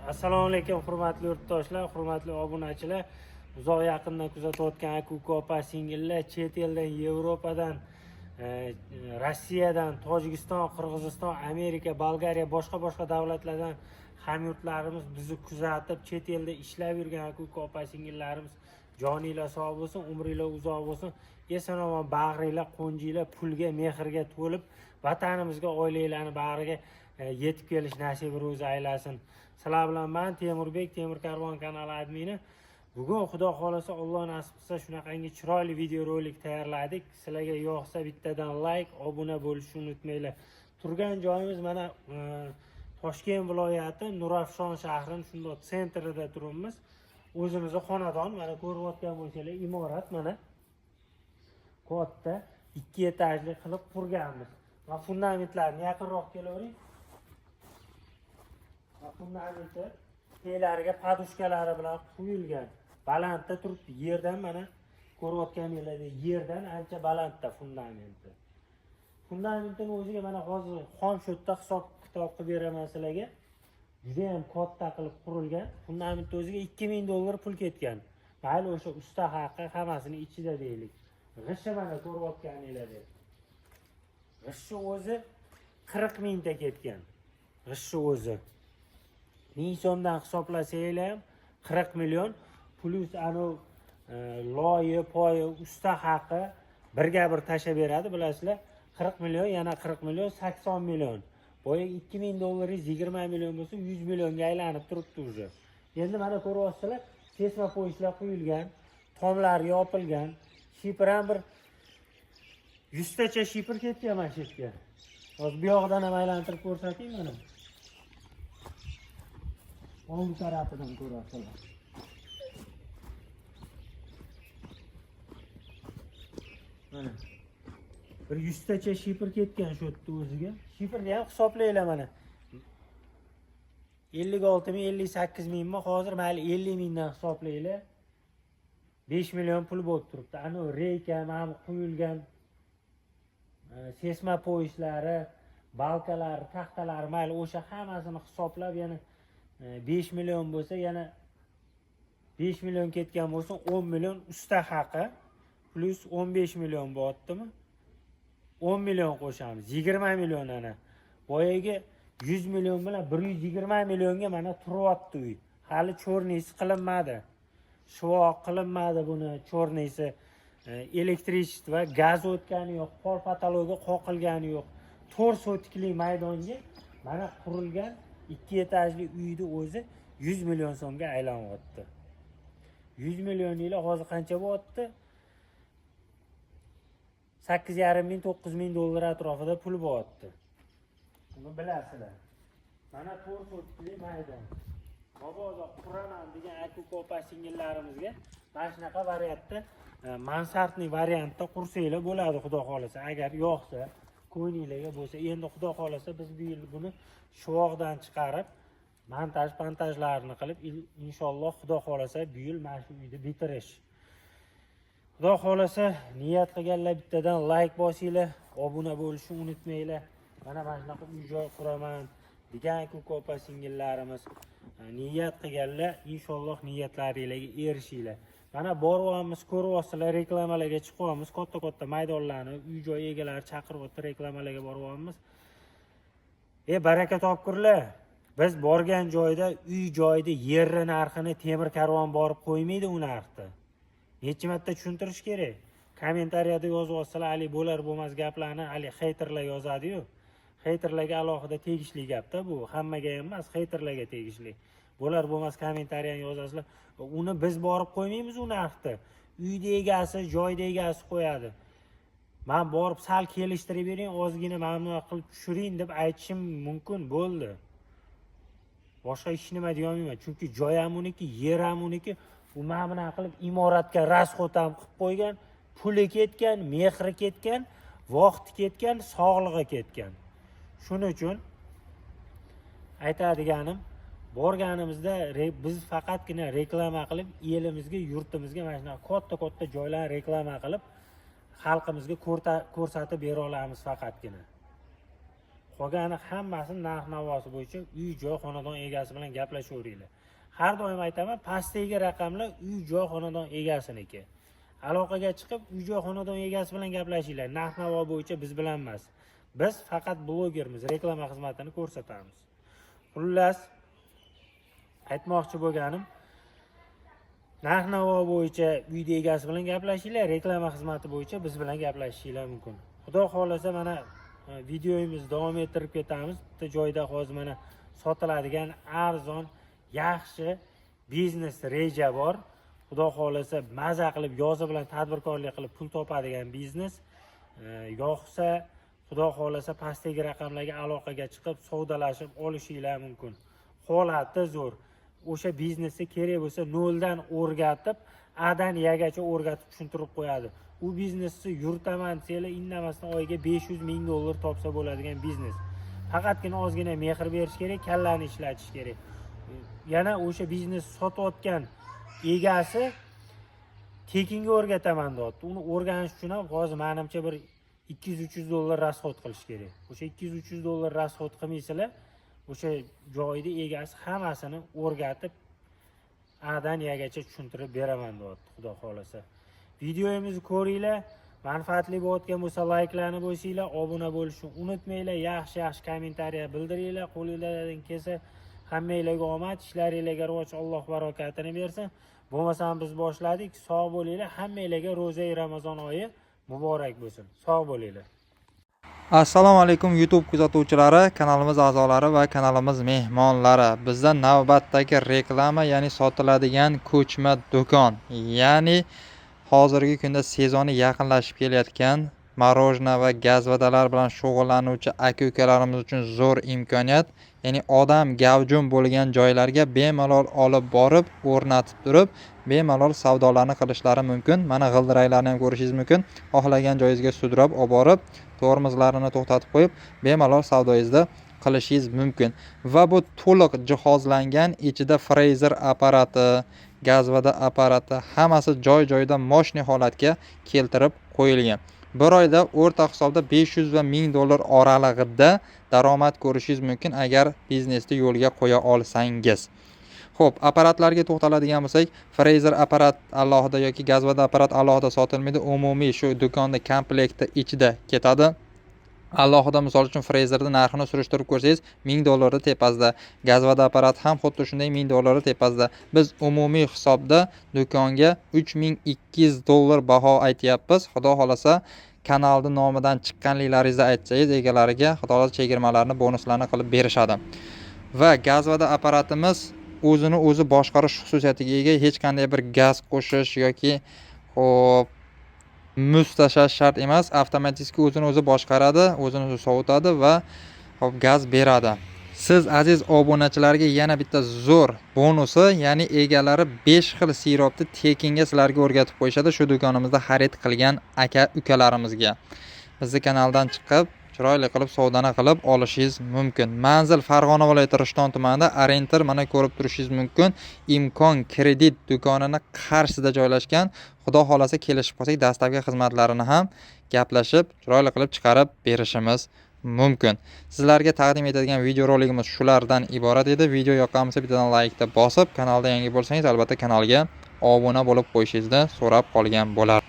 Assalomu alaykum hurmatli yurtdoshlar, hurmatli obunachilar. Uzoq yaqindan kuzatayotgan aka-uka opa-singillar, chet eldan, Yevropadan, Rossiyadan, Tojikiston, Qirg'iziston, Amerika, Bolgariya, boshqa davlatlardan hamyurtlarimiz bizni kuzatib, chet elda ishlab yurgan aka-uka opa-singillarimiz joninglar sog' bo'lsin, umringlar uzoq bo'lsin. Eson-omon bag'ringlar, qo'njinglar pulga, mehrga to'lib, vatanimizga, oilalarni bag'riga yetib kelish nasibi ro'zi aylasin. Sizlar bilan men Temurbek, Temur Karvon kanali admini. Bugun Xudo xolasa, Alloh nasib qilsa shunaqangi chiroyli video rolik tayyorladik. Sizlarga yoqsa bittadan like, obuna bo'lishni unutmanglar. Turgan joyimiz mana Toshkent viloyati Nurafshon shahrining shundoq sentrida turibmiz. O'zimizning xonadon, mana ko'rayotgan bo'lsanglar, imorat mana katta 2 etajli qilib qurganmiz. Va fundamentlarni yaqinroq kelavering. Fundamenti teylariga podushkalari bilan quyilgan. Balandda turibdi. Yerdan mana ko'rayotganingizdek yerdan ancha balandda fundamenti. Fundamentning o'ziga mana hozir xom sho'tda hisob kitob qilib beraman sizlarga. Juda ham katta qilib qurilgan. Fundamentning o'ziga $2000 pul ketgan. Mayli o'sha usta haqqi hammasini ichida deylik. G'ishi mana ko'rayotganingizdek. G'ishi o'zi 40 mingta ketgan. G'ishi o'zi 1000 so'mdan hisoblasanglar ham 40 million plus loyi, poyi, usta haqi birga bir tashlab beradi, bilasizlar. 40 million, yana 40 million, 80 million. Boya $2000 20 million bo'lsa 100 millionga aylanib turibdi o'zi. Endi mana ko'ryapsizlar, kesma po'yishlar quyilgan, tomlar yopilgan, shifr ham bir 100 tacha shifr ketgan mana shu yerga. Hozir bu yoqdan ham aylantirib ko'rsataymi mana. O'ng tarafidan ko'rasizlar. Mana bir 100 tacha shifr ketgan shu yerda o'ziga. Shifrni ham hisoblaylar mana. 56 ming, 58 mingmi? Hozir mayli 50 mingdan hisoblaylar. 5 million pul bo'lib turibdi. Ana reyka, mana quyilgan sesma po'yishlari, balkalar, taxtalar, mayli o'sha hammasini hisoblab yana 5 million bo'lsa, yana 5 million ketgan bo'lsa 10 million usta haqi plus 15 million bo'lyaptimi? 10 million qo'shamiz. 20 million ana. Boyaga 100 million bilan 120 millionga mana turyapti uy. Hali cho'rnisi qilinmadi. Shuvoq qilinmadi buni, cho'rnisi, elektrichество, gaz o'tgani yo'q, pol patologiya qoqilgani yo'q. 4 sotikli maydonga mana qurilgan 2 etajli uyni o'zi 100 million so'mga aylanyapti. 100 million yili hozir qancha bo'lyapti? 8,5 ming, 9 ming dollar atrofida pul bo'lyapti. Buni bilasizlar. Mana 4 sotikli maydon. Mabodo quraman degan aka-uka opa-singillarimizga mana shunaqa variantda, mansardli variantda qursanglar bo'ladi, xudo xolasa. Agar yo'qsa, ko'ngilingizga bo'lsa, endi xudo xolasa biz bu yil buni shuvoqdan chiqarib, montajlarini qilib, inshaalloh xudo xolasa bu yil mana shu uyni bitirish. Xudo xolasa, niyat qilganlar bittadan like bosinglar, obuna bo'lishni unutmanglar. Mana shunaqa uy-joy quraman degan aka-uka opa-singillarimiz niyat qilganlar, inshaalloh niyatlaringizga erishinglar. Mana boryapmiz, ko'ryapsizlar, reklamalarga chiqyapmiz, katta maydonlarni, uy-joy egalari chaqiryapti, reklamalarga boryapmiz. Baraka topkurlar. Biz borgan joyda, uy joyda yerni narxini Temur Karvon borib qo'ymaydi u narxda. Necha marta tushuntirish kerak? Kommentariyada yozyapsizlar, ali bo'lar bo'lmas gaplarni ali haterlar yozadi-yu. Haterlarga alohida tegishli gapda bu, hammaga emas, haterlarga tegishli. Bo'lar bo'lmas kommentariyani yozasizlar. Uni biz borib qo'ymaymiz u narxda. Uyda egasi, joyda egasi qo'yadi. Men borib sal kelishtirib bering, ozgina mamnun qilib tushiring deb aytishim mumkin, bo'ldi. Boshqa ish nima deyolmayman, chunki joy ham uniki, yer ham uniki. U mamnun qilib imoratga rasxot ham qilib qo'ygan, puli ketgan, mehri ketgan, vaqti ketgan, sog'lig'i ketgan. Shuning uchun aytadiganim, borganimizda biz faqatgina reklama qilib, elimizga, yurtimizga mana katta joylarni reklama qilib xalqimizga ko'rsatib bera olamiz faqatgina. Qolgani hammasini narx-navosi bo'yicha uy-joy xonadon egasi bilan gaplashaveringlar. Har doim aytaman, pastdagi raqamlar uy-joy xonadon egasiniki. Aloqaga chiqib, uy-joy xonadon egasi bilan gaplashinglar. Narx-navo bo'yicha biz bilan emas. Biz faqat blogermiz, reklama xizmatini ko'rsatamiz. Xullas, aytmoqchi bo'lganim, narx-navo bo'yicha uyda egasi bilan gaplashinglar, reklama xizmati bo'yicha biz bilan gaplashishinglar mumkin. Xudo xolasa mana videomizni davom ettirib ketamiz. Bitta joyda hozir mana sotiladigan arzon, yaxshi biznes reja bor. Xudo xolasa maza qilib yozi bilan tadbirkorlik qilib pul topadigan biznes. Yo'qsa Xudo xolasa pastdagi raqamlarga aloqaga chiqib savdolashib olishinglar mumkin. Holati zo'r. O'sha biznesni kerak bo'lsa noldan o'rgatib, Adan yagacha o'rgatib tushuntirib qo'yadi. U biznesni yuritaman desanglar, indamasdan oyiga 500 ming dollar topsa bo'ladigan biznes. Faqatgina ozgina mehr berish kerak, kallani ishlatish kerak. Yana o'sha biznes sotayotgan egasi tekinga o'rgataman deyapti. Uni o'rganish uchun ham hozir menimcha bir 200-300 dollar rasxod qilish kerak. O'sha 200-300 dollar rasxod qilmaysizlar, o'sha joyda egasi hammasini o'rgatib Adan yagacha tushuntirib beraman deyapti, Xudo xolasa. Videomizni ko'ringlar, manfaatli bo'layotgan bo'lsa layklarni bosinglar, obuna bo'lishni unutmanglar, yaxshi kommentariya bildiringlar, qo'lingizdan kelsa hammanglarga omad, ishlaringizga rivoj, Alloh barokatini bersin. Bo'lmasam biz boshladik, sog' bo'linglar, hammanglarga ro'za Ramazon oyi muborak bo'lsin. Sog' bo'linglar. Assalomu alaykum YouTube kuzatuvchilari, kanalimiz a'zolari va kanalimiz mehmonlari. Bizda navbatdagi reklama, ya'ni sotiladigan ko'chma do'kon, ya'ni hozirgi kunda sezoni yaqinlashib kelayotgan marojna va gazvadalar bilan shug'ullanuvchi aka-ukalarimiz uchun zo'r imkoniyat. Ya'ni odam gavjum bo'lgan joylarga bemalol olib borib, o'rnatib turib, bemalol savdolarni qilishlari mumkin. Mana g'ildiraylarni ham ko'rishingiz mumkin. Xohlagan joyingizga sudrab olib borib, tormozlarini to'xtatib qo'yib, bemalol savdoyingizni qilishingiz mumkin. Va bu to'liq jihozlangan, ichida freezer apparati, gazvada apparati, hammasi joy-joyida moshni holatga keltirib qo'yilgan. Bir oyda o'rta hisobda 500 va 1000 dollar oralig'ida daromad ko'rishingiz mumkin agar biznesni yo'lga qo'ya olsangiz. Xo'p, apparatlarga to'xtaladigan bo'lsak, freezer apparat alohida yoki gazvada apparat alohida sotilmaydi. Umumiy shu do'konda komplekti ichida ketadi. Alohida misol uchun frezerning narxini surishtirib ko'rsangiz 1000 dollarning tepasida, gazvada apparat ham xuddi shunday 1000 dollarning tepasida. Biz umumiy hisobda do'konga 3200 dollar baho aytyapmiz. Xudo xolasa kanalning nomidan chiqqanliklaringizni aytsangiz, egalariga xudo xolasa chegirmalarni, bonuslarni qilib berishadi. Va gazvada apparatimiz o'zini boshqarish xususiyatiga ega, hech qanday bir gaz qo'shish yoki muz tashlash shart emas. Avtomatik o'zini boshqaradi, o'zini sovutadi va gaz beradi. Siz aziz obunachilarga yana bitta zo'r bonusi, ya'ni egalari 5 xil siropni tekinga sizlarga o'rgatib qo'yishadi shu do'konimizda xarid qilgan aka-ukalarimizga. Bizning kanaldan chiqib chiroyli qilib savdoni qilib olishingiz mumkin. Manzil Farg'ona viloyati Rishton tumanida, Arentir mana ko'rib turishingiz mumkin. Imkon kredit do'konini qarshisida joylashgan. Xudo xolasa kelishib qolsak, dastlabki xizmatlarini ham gaplashib, chiroyli qilib chiqarib berishimiz mumkin. Sizlarga taqdim etadigan videorolikimiz shulardan iborat edi. Video yoqqan bo'lsa bittadan laykni bosib, kanalda yangi bo'lsangiz albatta kanalga obuna bo'lib qo'yishingizni so'rab qolgan bo'lar.